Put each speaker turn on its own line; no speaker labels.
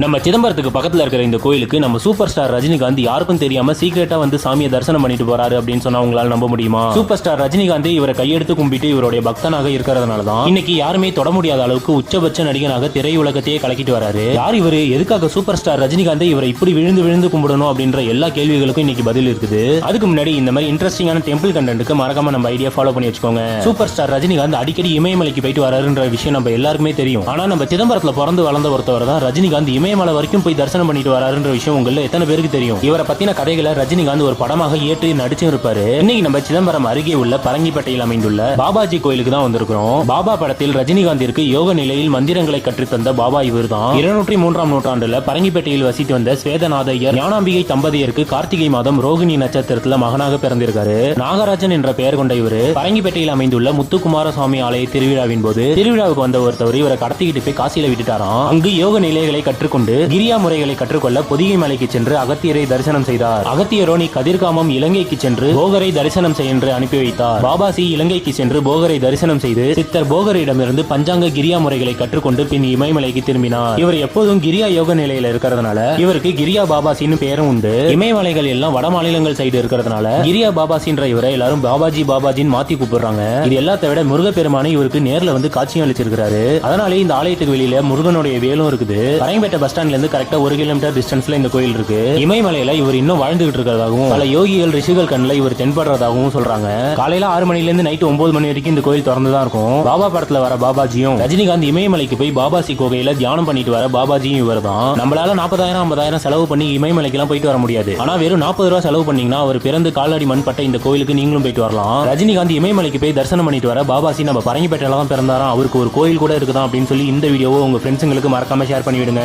நம்ம சிதம்பரத்துக்கு பக்கத்துல இருக்கிற இந்த கோயிலுக்கு நம்ம சூப்பர் ஸ்டார் ரஜினிகாந்த் யாருக்கும் தெரியாம சீக்கிரட்டா வந்து சாமியை தரிசனம் பண்ணிட்டு போறாரு அப்படின்னு சொன்னா உங்களால நம்ப முடியுமா? சூப்பர் ஸ்டார் ரஜினிகாந்த் இவரை கையெடுத்து கும்பிட்டு இவருடைய பக்தனாக இருக்கிறதுனாலதான் இன்னைக்கு யாருமே தொட முடியாத அளவுக்கு உச்சபட்ச நடிகனாக திரையுலகத்தையே கலக்கிட்டு வராரு. யார் இவரு, எதுக்காக சூப்பர் ஸ்டார் ரஜினிகாந்த் இவரை இப்படி விழுந்து விழுந்து கும்பிடணும் அப்படின்ற எல்லா கேள்விகளுக்கும் இன்னைக்கு பதில் இருக்குது. அதுக்கு முன்னாடி இந்த மாதிரி இன்ட்ரெஸ்டிங்கான டெம்பிள் கண்டென்ட்க்கு மறக்காம நம்ம ஐடியா ஃபாலோ பண்ணி வச்சுக்கோங்க. சூப்பர் ஸ்டார் ரஜினிகாந்த் அடிக்கடி இமயமலைக்கு போயிட்டு வராருன்ற விஷயம் நம்ம எல்லாருக்குமே தெரியும். ஆனா நம்ம சிதம்பரத்துல பிறந்து வளர்ந்த ஒருத்தவர் தான் ரஜினிகாந்த் இமயமலை வரைக்கும் போய் தரிசனம் பண்ணிட்டு வராருன்ற விஷயம் உங்கள எத்தனை பேருக்கு தெரியும்? இவரை பத்தின கதைகளை ரஜினிகாந்த் ஒரு படமாக ஏற்று நடிச்சு இருப்பாரு. இன்னைக்கு நம்ம சிதம்பரம் அருகே உள்ள பரங்கிப்பேட்டையில் அமைந்துள்ள பாபாஜி கோயிலுக்கு தான் வந்திருக்கிறோம். பாபா படத்தில் ரஜினிகாந்திற்கு யோக நிலையில் மந்திரங்களை கற்றுத்தந்த பாபா இவர் தான். 203ஆம் நூற்றாண்டுல பரங்கிப்பேட்டையில் வசித்து வந்த ஸ்வேதநாதையர் ஞானாம்பிகை தம்பதியருக்கு கார்த்திகை மாதம் ரோகிணி நட்சத்திரத்துல மகனாக பிறந்திருக்காரு. நாகராஜன் என்ற பெயர் கொண்ட இவர் பரங்கிப்பேட்டையில் அமைந்துள்ள முத்துக்குமாரசுவாமி ஆலய திருவிழாவின் போது திருவிழாவுக்கு வந்த ஒருத்தவர் இவரை கடத்திக்கிட்டு போய் காசியில விட்டுட்டாராம். அங்கு யோக நிலைகளை கற்றுக்கொண்டு கிரியா முறைகளை கற்றுக்கொள்ள பொதிகை மலைக்கு சென்று அகத்தியரை தரிசனம் செய்தார். அகத்தியரோனி கதிர்காமம் இலங்கைக்கு சென்று போகரை தரிசனம் செய்ய அனுப்பி வைத்தார். பாபாசி இலங்கைக்கு சென்று போகரை தரிசனம் செய்து சித்தர் போகரிடமிருந்து பஞ்சாங்க கிரியா முறைகளை கற்றுக்கொண்டு பின் இமயமலைக்கு திரும்பினார். இவர் எப்போதும் கிரியா யோக நிலையில இருக்கிறதுனால இவருக்கு கிரியா பாபாசின்னு பேரும் உண்டு. இமயமலைகள் எல்லாம் வட மாநிலங்கள் சைடு இருக்கிறதுனால கிரியா பாபாசின்ற இவரை எல்லாரும் பாபாஜி பாபாஜின்னு மாத்தி கூப்பிடுறாங்க. இது எல்லாத்தை விட முருகப்பெருமானை இவருக்கு நேர்ல வந்து காட்சியும் அளிச்சிருக்காரு. அதனாலே இந்த ஆலயத்துக்கு வெளியில முருகனுடைய வேலும் இருக்குது. பரங்கிப்பேட்டை பஸ் ஸ்டாண்ட்ல இருந்து கரெக்டா 1 கிலோமீட்டர் டிஸ்டன்ஸ்ல இந்த கோயில் இருக்கு. இமயமலையில இவர் இன்னும் வாழ்ந்துகிட்டு இருக்கிறதாகவும் பல யோகிகள் ரிஷிகள் கண்ணில் இவர் தென்படுறதாகவும் சொல்றாங்க. காலையில 6 மணில இருந்து நைட் 9 மணி வரைக்கும் இந்த கோயில் திறந்துதான் இருக்கும். பாபா படத்துல வர பாபாஜியும் ரஜினிகாந்த் இமயமலைக்கு போய் பாபாசி கோகையில தியானம் பண்ணிட்டு வர பாபாஜியும் இவர் தான். நம்மளால 40,000 50,000 செலவு பண்ணி இமயமலைக்கு எல்லாம் போயிட்டு வர முடியாது. ஆனா வெறும் 40 ரூபாய் செலவு பண்ணீங்கன்னா அவர் பிறந்து காலடி மண்பட்ட இந்த கோயிலுக்கு நீங்களும் போயிட்டு வரலாம். ரஜினிகாந்த் இமயமலைக்கு போய் தரிசனம் பண்ணிட்டு வர பாபாசி நம்ம பரங்கிப்பேட்டையில தான் பிறந்தாராம். அவருக்கு ஒரு கோயில் கூட இருக்குதான் அப்படின்னு சொல்லி இந்த வீடியோவை உங்க ஃப்ரெண்ட்ஸுங்களுக்கு மறக்காம ஷேர் பண்ணிவிடுங்க.